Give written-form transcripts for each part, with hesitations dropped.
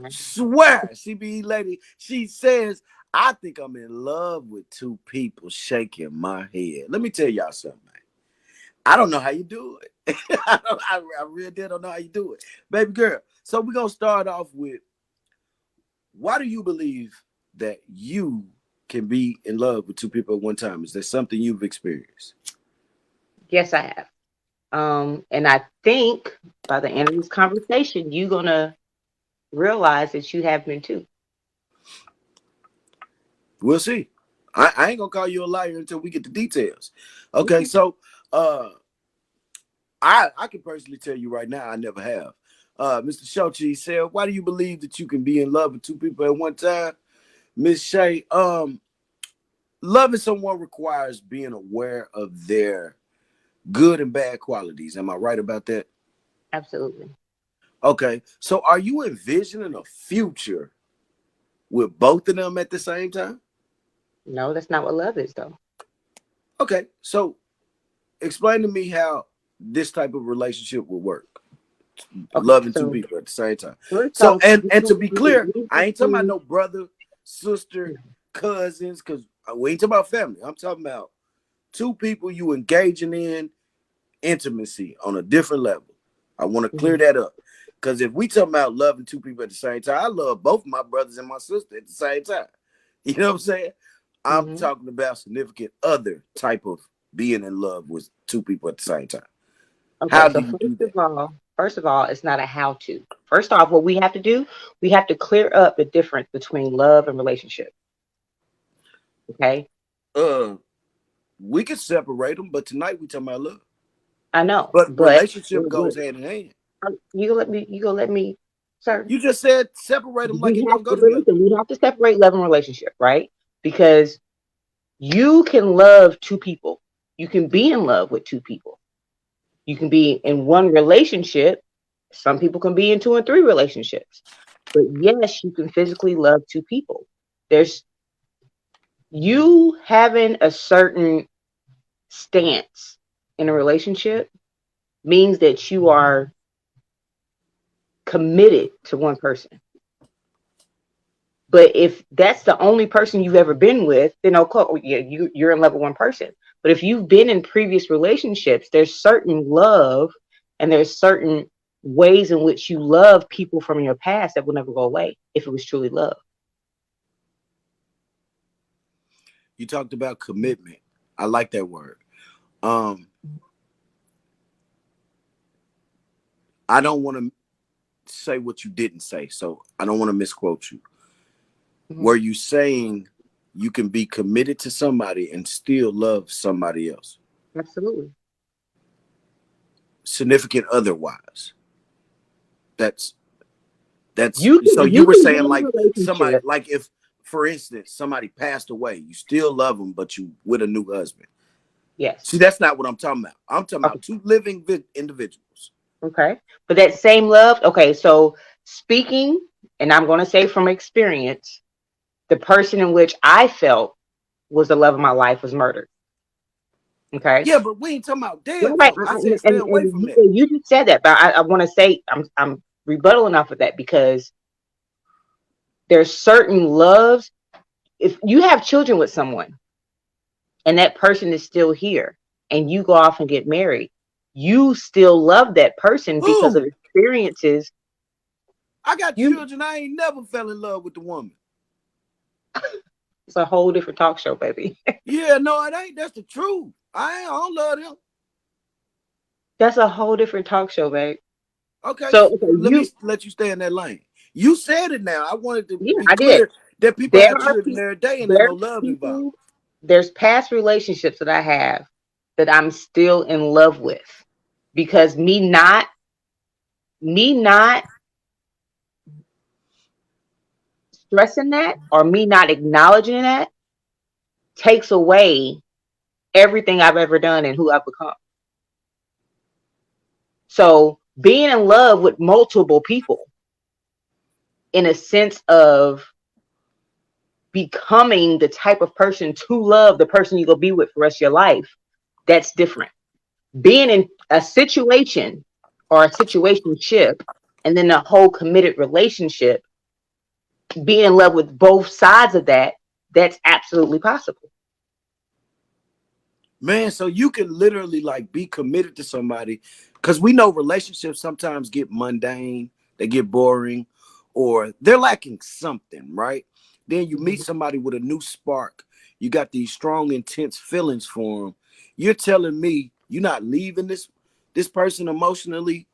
Swear, CBE lady, she says, I think I'm in love with two people shaking my head. Let me tell y'all something, man. I don't know how you do it. I really don't know how you do it. Baby girl, so we're going to start off with, why do you believe that you can be in love with two people at one time? Is that something you've experienced? Yes, I have. And I think by the end of this conversation, you're gonna realize that you have been too. We'll see. I ain't gonna call you a liar until we get the details. Okay, so I can personally tell you right now, I never have. Mr. ShoCheese said, why do you believe that you can be in love with two people at one time? Miss Shey, loving someone requires being aware of their good and bad qualities. Am I right about that? Absolutely. Okay, so are you envisioning a future with both of them at the same time? No, that's not what love is, though. Okay, so explain to me how this type of relationship will work. Okay, Loving two so people at the same time. first So off, and to be clear, I ain't talking about no brother, sister, cousins, because we ain't talking about family. I'm talking about two people you engaging in intimacy on a different level. I want to clear that up. Because if we talking about loving two people at the same time, I love both my brothers and my sister at the same time. You know what I'm saying? I'm talking about significant other type of being in love with two people at the same time. Okay, How so do you do that? first of all, it's not a how to. First off, what we have to do, we have to clear up the difference between love and relationship. Okay, Uh, we can separate them, but tonight we talking about love. I know, But but relationship goes hand in hand. you gonna let me, sir. You just said separate them like We it have don't go to, but together. listen, we have to separate love and relationship, right? Because you can love two people. You can be in love with two people. You can be in one relationship. Some people can be in two and three relationships. But yes, you can physically love two people. There's you having a certain stance in a relationship means that you are committed to one person. But if that's the only person you've ever been with, then okay, yeah, you're in love with one person. But if you've been in previous relationships, there's certain love and there's certain ways in which you love people from your past that will never go away if it was truly love. You talked about commitment. I like that word. Um, I don't want to say what you didn't say, so I don't want to misquote you. Mhm. Were you saying you can be committed to somebody and still love somebody else, Absolutely. significant otherwise? That's that's You so can you you were can be saying in a like somebody, relationship. like if for instance somebody passed away, you still love them, but you with a new husband. Yes. See, that's not what I'm talking about. I'm talking Okay. about two living individuals. Okay. But that same love, okay, so speaking, and I'm gonna say from experience, the person in which I felt was the love of my life was murdered. Okay. Yeah, but we ain't talking about dead Right. folk. I said stay away And from that. you just said that, but I want to say I'm rebuttaling off of that because there's certain loves. If you have children with someone and that person is still here and you go off and get married, you still love that person because of Who? experiences. I got You children. I ain't never fell in love with the woman. It's a whole different talk show, baby. Yeah, no, it ain't. That's the truth. I don't love them. That's a whole different talk show, babe. Okay, So okay, let me let you stay in that lane. You said it now. I wanted to yeah, be I did. clear that people There have are children people, every day and there's no there's love involved. people, there's past relationships that I have that I'm still in love with because me not stressing that or me not acknowledging that takes away everything I've ever done and who I've become. So being in love with multiple people in a sense of becoming the type of person to love the person you're gonna be with for the rest of your life, that's different. Being in a situation or a situationship and then a whole committed relationship, be in love with both sides of that, that's absolutely possible. Man, so you can literally like be committed to somebody, because we know relationships sometimes get mundane, they get boring, or they're lacking something, right? Then you meet Mhm. somebody with a new spark. You got these strong, intense feelings for them. You're telling me you're not leaving this person emotionally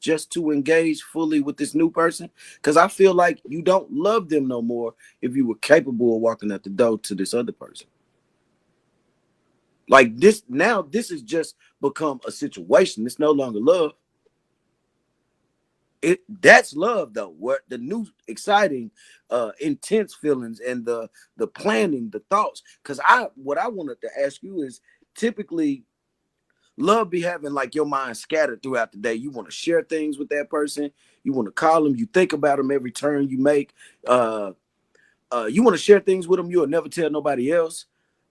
just to engage fully with this new person? Because I feel like you don't love them no more if you were capable of walking out the door to this other person. Like this now, this has just become a situation. It's no longer love. That's love though. What the new exciting, intense feelings and the planning, the thoughts. Because what I wanted to ask you is typically love be having like your mind scattered throughout the day. You want to share things with that person. You want to call them. You think about them every turn you make. Uh, you want to share things with them. You'll never tell nobody else.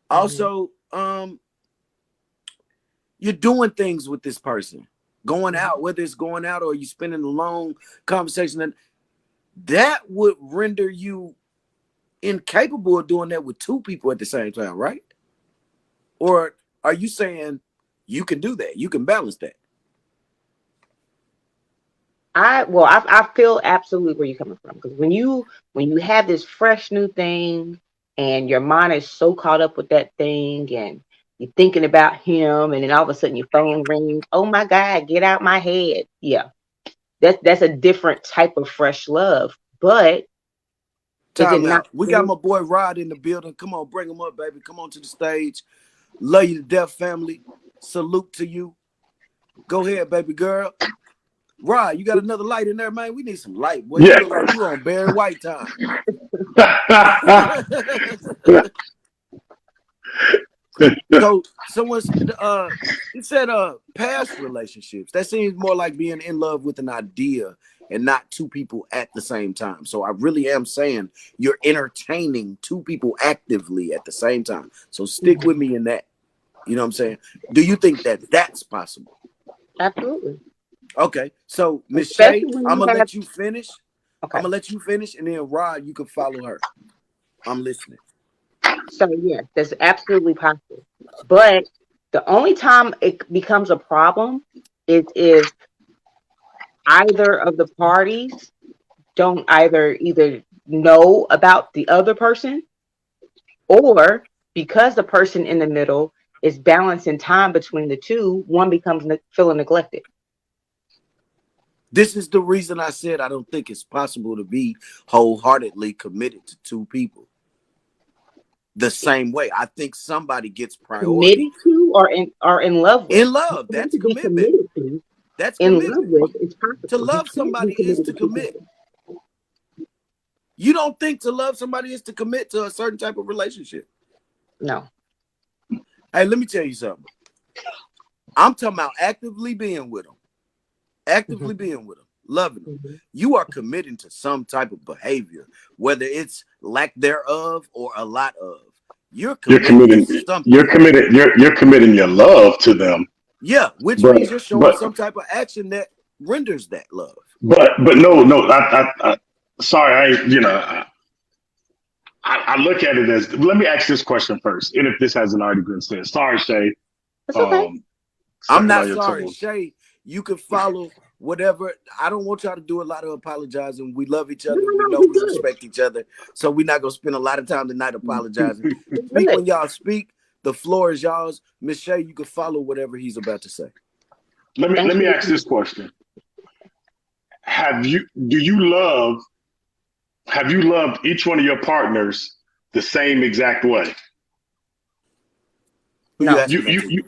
Mhm. Also, you're doing things with this person, going out, Mhm. whether it's going out or you spending a long conversation, and that would render you incapable of doing that with two people at the same time, right? Or are you saying you can do that? You can balance that? I feel absolutely where you're coming from, because when you have this fresh new thing and your mind is so caught up with that thing and you're thinking about him, and then all of a sudden your phone rings, oh my God, get out my head. Yeah, that's a different type of fresh love. But is it Time not out. We got true? my boy Rod in the building. Come on, bring him up, baby. Come on to the stage. Love you to death, family. Salute to you. Go ahead, baby girl. Rod, you got another light in there, man? We need some light. Boy, you Yeah. look like you on Barry White time. So someone's he said past relationships. That seems more like being in love with an idea and not two people at the same time. So I really am saying you're entertaining two people actively at the same time. So stick with Mhm. me in that. You know what I'm saying? Do you think that that's possible? Absolutely. Okay. So Miss Shey, Especially when I'm you gonna have, let you finish. I'm okay. gonna let you finish, and then Rod, you can follow her. I'm listening. So yes, that's absolutely possible. But the only time it becomes a problem is if either of the parties don't either know about the other person, or because the person in the middle is balancing time between the two, one becomes feeling neglected. This is the reason I said I don't think it's possible to be wholeheartedly committed to two people the same way. I think somebody gets priority Committed to, or in love with. in love. Not That's to be commitment. committed to, That's in love commitment. with, it's To possible. You love can't be somebody is committed to to two commit. people. You don't think to love somebody is to commit to a certain type of relationship? No. Hey, let me tell you something. I'm talking about actively being with them, actively Mhm. being with them, loving them. Mhm. You are committing to some type of behavior, whether it's lack thereof or a lot of. You're You're committing to committing. You're something. committed. You're committing your love to them. Yeah, which But means you're showing but some type of action that renders that love. but no. Sorry. I look at it as. Let me ask this question first, and if this hasn't already been said, sorry, Shay. It's okay. Um, I'm Stepping not on your sorry, toes. Shey. You can follow whatever. I don't want y'all to do a lot of apologizing. We love each No, other. no, We no, know you're we good. respect each other. So we're not gonna spend a lot of time tonight apologizing. You're Speak good. when y'all speak. The floor is y'all's. Miss Shey, you can follow whatever he's about to say. Let Thanks me for ask this listening. question: Have you do you love have you loved each one of your partners the same exact way? Who you No. You asking that you to? you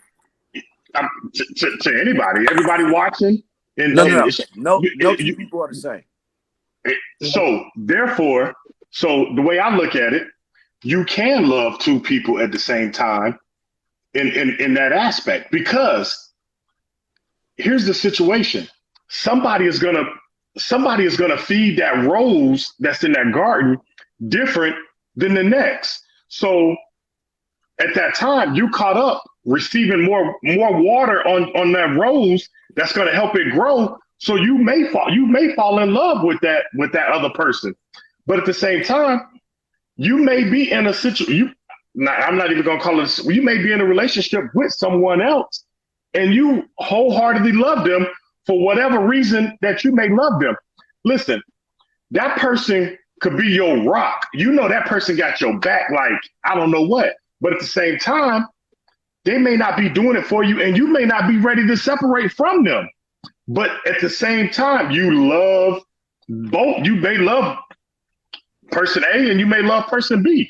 to anybody, everybody watching, No, no, and no. it's, No, no two you, people are the same. No. so therefore, so the way I look at it, you can love two people at the same time in that aspect, because here's the situation. Somebody is gonna somebody is gonna feed that rose that's in that garden different than the next. So at that time, you caught up receiving more water on that rose that's gonna help it grow. So you may fall in love with that other person, but at the same time, you may be in a situation. I'm not even gonna call it. You may be in a relationship with someone else, and you wholeheartedly love them for whatever reason that you may love them. Listen, that person could be your rock. You know that person got your back like I don't know what. But at the same time, they may not be doing it for you, and you may not be ready to separate from them. But at the same time, you love both. You may love person A and you may love person B.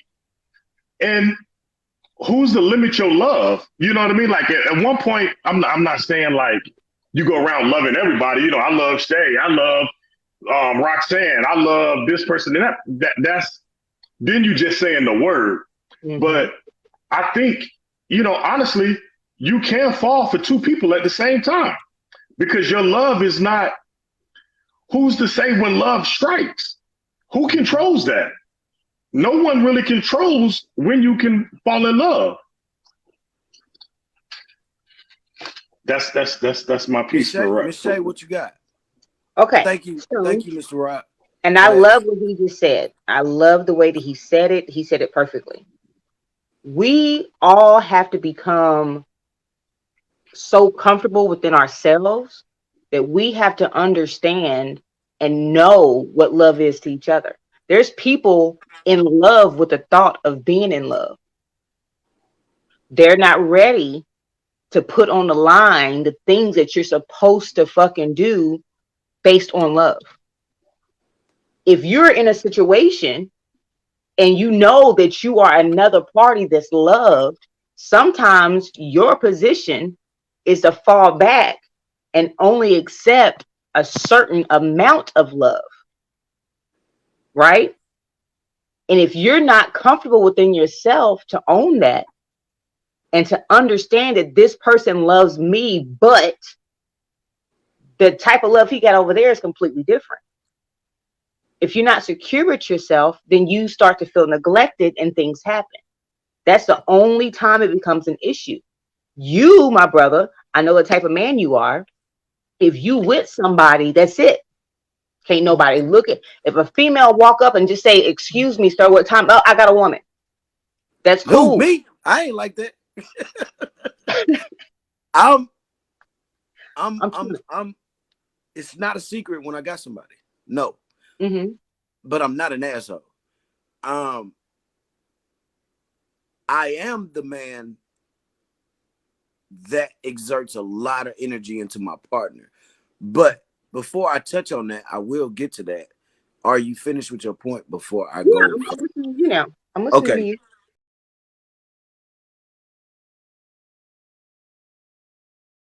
And who's to limit your love? You know what I mean? Like at one point, I'm not saying like you go around loving everybody. You know, I love Shey, I love Roxanne, I love this person and that's then you just saying the word. Mm-hmm. But I think, you know, honestly, you can fall for two people at the same time because your love is not. Who's to say when love strikes? Who controls that? No one really controls when you can fall in love. That's my piece. Miss Shey, what you got? Okay. Thank you, Mr. Rock. And I love what he just said. I love the way that he said it. He said it perfectly. We all have to become so comfortable within ourselves that we have to understand and know what love is to each other. There's people in love with the thought of being in love. They're not ready to put on the line the things that you're supposed to fucking do based on love. If you're in a situation and you know that you are another party that's loved, sometimes your position is to fall back and only accept a certain amount of love. Right? And if you're not comfortable within yourself to own that and to understand that this person loves me, but the type of love he got over there is completely different. If you're not secure with yourself, then you start to feel neglected and things happen. That's the only time it becomes an issue. You, my brother, I know the type of man you are. If you with somebody, that's it. Can't nobody look at. If a female walk up and just say, "Excuse me, sir, what time?" Oh, I got a woman. That's cool. Who, me? I ain't like that. I'm. It's not a secret when I got somebody. No. Mm-hmm. But I'm not an asshole. I am the man that exerts a lot of energy into my partner. But before I touch on that, I will get to that. Are you finished with your point before I go? I'm listening to you.